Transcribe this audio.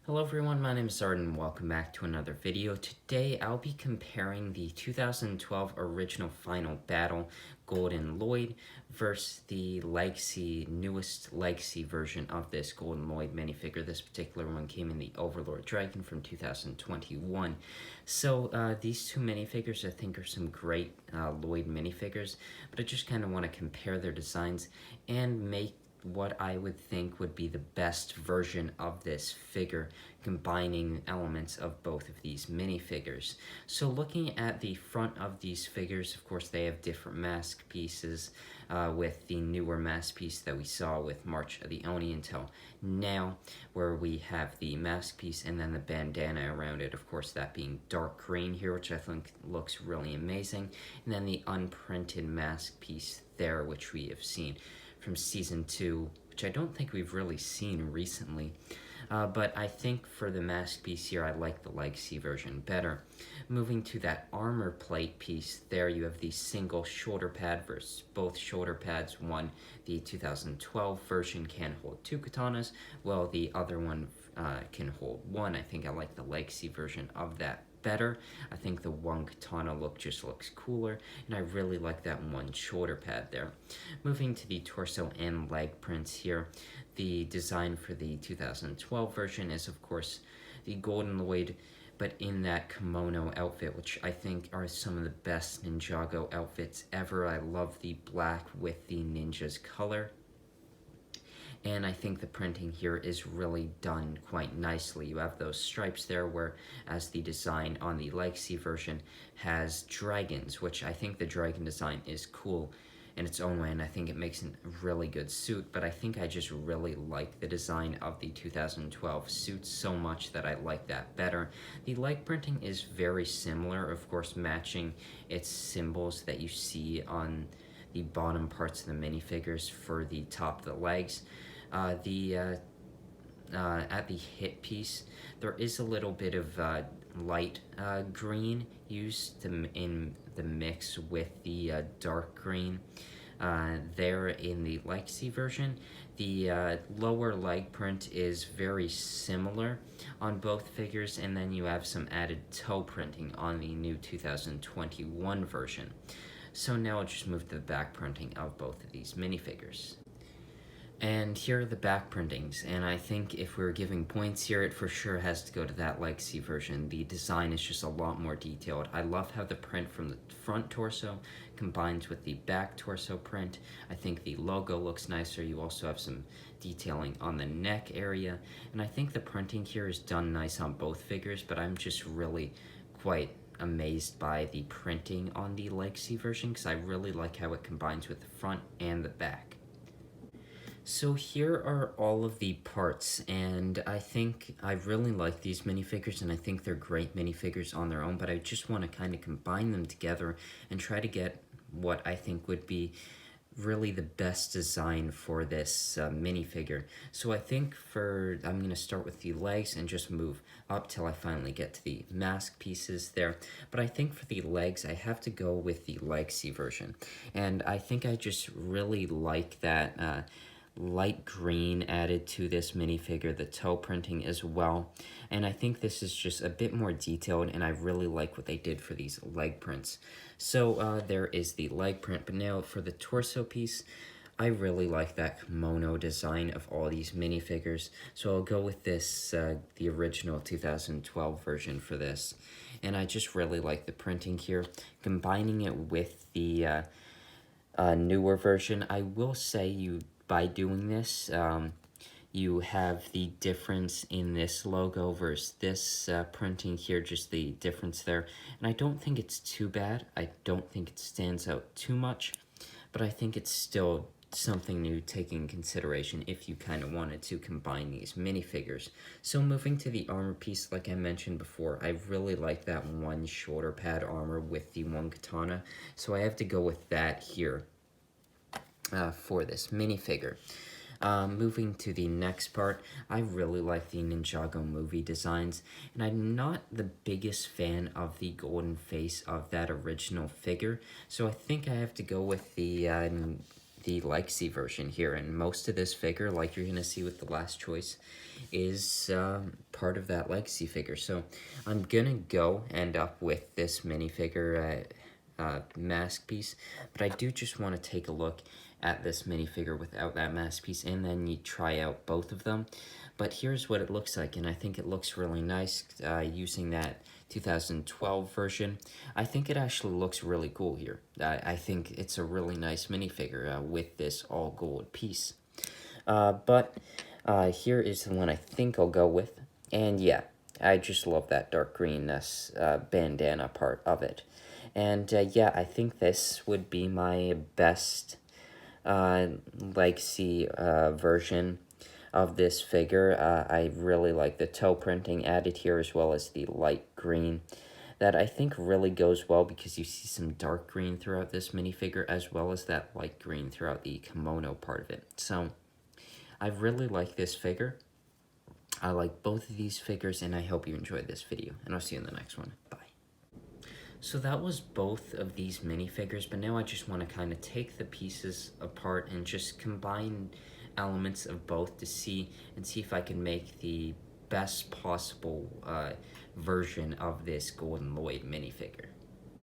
Hello everyone, my name is Zard and welcome back to another video. Today I'll be comparing the 2012 original Final Battle Golden Lloyd versus the newest Legacy version of this Golden Lloyd minifigure. This particular one came in the Overlord Dragon from 2021. So these two minifigures I think are some great Lloyd minifigures, but I just kind of want to compare their designs and make what I would think would be the best version of this figure, combining elements of both of these minifigures. So looking at the front of these figures, of course they have different mask pieces, with the newer mask piece that we saw with March of the Oni until now, where we have the mask piece and then the bandana around it, of course that being dark green here, which I think looks really amazing, and then the unprinted mask piece there, which we have seen from Season 2, which I don't think we've really seen recently. But I think for the mask piece here, I like the Legacy version better. Moving to that armor plate piece, there you have the single shoulder pad versus both shoulder pads. One, the 2012 version can hold 2 katanas, while the other one can hold 1. I think I like the Legacy version of that better. I think the one katana look just looks cooler, and I really like that one shoulder pad there. Moving to the torso and leg prints here, the design for the 2012 version is of course the Golden Lloyd, but in that kimono outfit, which I think are some of the best Ninjago outfits ever. I love the black with the ninja's color. And I think the printing here is really done quite nicely. You have those stripes there, whereas the design on the Legacy version has dragons, which I think the dragon design is cool in its own way, and I think it makes a really good suit, but I think I just really like the design of the 2012 suit so much that I like that better. The leg printing is very similar, of course matching its symbols that you see on the bottom parts of the minifigures for the top of the legs. At the hip piece, there is a little bit of light green used in the mix with the dark green there in the Legacy version. The lower leg print is very similar on both figures, and then you have some added toe printing on the new 2021 version. So now I'll just move to the back printing of both of these minifigures. And here are the back printings, and I think if we're giving points here, it for sure has to go to that Legacy version. The design is just a lot more detailed. I love how the print from the front torso combines with the back torso print. I think the logo looks nicer. You also have some detailing on the neck area, and I think the printing here is done nice on both figures, but I'm just really quite amazed by the printing on the Legacy version because I really like how it combines with the front and the back. So here are all of the parts, and I think I really like these minifigures, and I think they're great minifigures on their own, but I just want to kind of combine them together and try to get what I think would be really the best design for this minifigure. So I think I'm going to start with the legs and just move up till I finally get to the mask pieces there. But I think for the legs, I have to go with the Legacy version, and I think I just really like that light green added to this minifigure, the toe printing as well, and I think this is just a bit more detailed, and I really like what they did for these leg prints. So there is the leg print, but now for the torso piece, I really like that kimono design of all these minifigures, so I'll go with this, the original 2012 version for this, and I just really like the printing here, combining it with the newer version. I will say by doing this, you have the difference in this logo versus this printing here, just the difference there. And I don't think it's too bad. I don't think it stands out too much, but I think it's still something to take in consideration if you kind of wanted to combine these minifigures. So moving to the armor piece, like I mentioned before, I really like that one shoulder pad armor with the one katana, so I have to go with that here for this minifigure. Moving to the next part, I really like the Ninjago movie designs, and I'm not the biggest fan of the golden face of that original figure, so I think I have to go with the the Lexi version here, and most of this figure, like you're gonna see with the last choice, is part of that Lexi figure. So I'm gonna go end up with this minifigure mask piece, but I do just want to take a look at this minifigure without that mask piece, and then you try out both of them. But here's what it looks like, and I think it looks really nice using that 2012 version. I think it actually looks really cool here. I think it's a really nice minifigure with this all gold piece. But here is the one I think I'll go with. And yeah, I just love that dark greenness bandana part of it. And yeah, I think this would be my best Legacy version of this figure. I really like the toe printing added here, as well as the light green. That I think really goes well because you see some dark green throughout this minifigure, as well as that light green throughout the kimono part of it. So I really like this figure. I like both of these figures, and I hope you enjoyed this video, and I'll see you in the next one. Bye. So that was both of these minifigures, but now I just want to kind of take the pieces apart and just combine elements of both to see if I can make the best possible version of this Golden Lloyd minifigure.